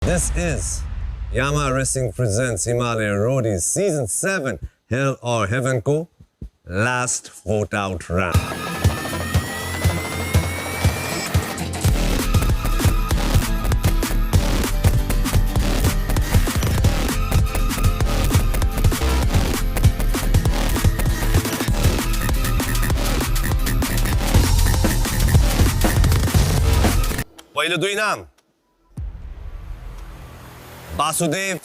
This is Yama Racing presents Himalaya Roadies Season 7 Hell or Heaven को last vote out round. पहिलो दुई नाम वासुदेव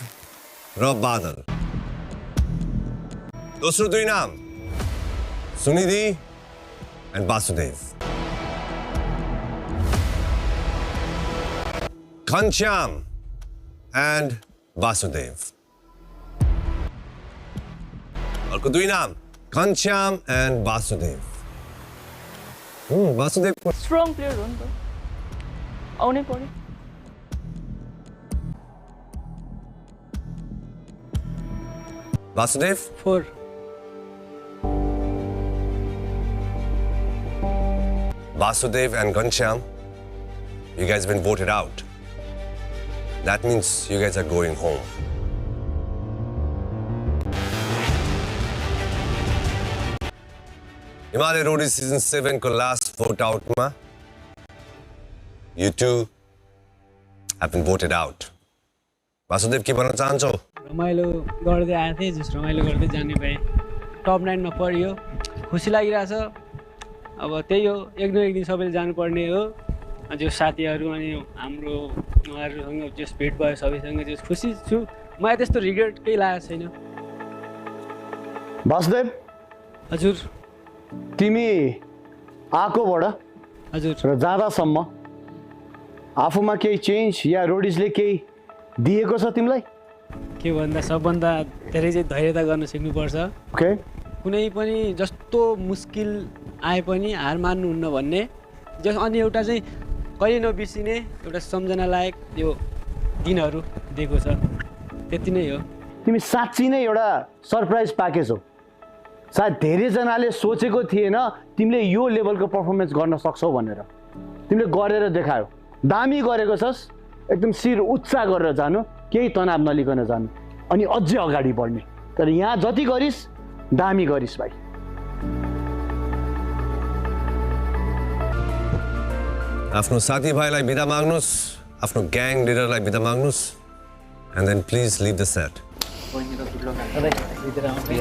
र बादल दोस्रो दुई नाम सुनिधि एन्ड वासुदेव घनश्याम एन्ड वासुदेव अर्को दुई नाम Ghanshyam and Vasudev Vasudev strong player हो नि त आउनै पर्यो Vasudev? 4 Vasudev and Ghanshyam, you guys have been voted out. That means you guys are going home. Himalaya Roadies Season 7 ko last vote out ma. You two have been voted out. Vasudev के भन्न चाहन्छौ? रमाइलो गर्दै आएको थिएँ जस रमाइलो गर्दै जाने भए टप 9 मा परियो खुसी लागिरहेछ अब त्यही हो एक न एक दिन सबैले जानुपर्ने हो जो साथीहरू अनि हाम्रो उहाँहरूसँग जस भेट भयो सबैसँग जस खुसी छु मलाई त्यस्तो रिग्रेट केही लागेको छैन वासुदेव हजुर तिमी आकोबाट हजुर र जाँदासम्म आफूमा केही चेन्ज या रोडिजले केही दिएको छ तिमीलाई के भन्दा सबभन्दा धेरै चाहिँ धैर्यता गर्न सिक्नुपर्छ ओके कुनै पनि जस्तो मुस्किल आए पनि हार मान्नुहुन्न भन्ने जस अनि एउटा चाहिँ कहिले नबिर्सिने एउटा सम्झना लायक यो दिनहरू दिएको छ त्यति नै हो तिमी साँच्ची नै एउटा सरप्राइज प्याकेज हो सायद धेरैजनाले सोचेको थिएन तिमीले यो लेभलको पर्फर्मेन्स गर्न सक्छौ भनेर तिमीले गरेर देखायौ दामी गरेको छस् एकदम शिर उच्च गरेर जानु केही तनाव नलिकन जानु अनि अझै अगाडि बढ्ने तर यहाँ जति गरिस् दामी गरिस् भाइ आफ्नो साथीभाइलाई बिदा माग्नुस् आफ्नो ग्याङ लिडरलाई बिदा माग्नुस् and then please leave the set. भित्र आउँछ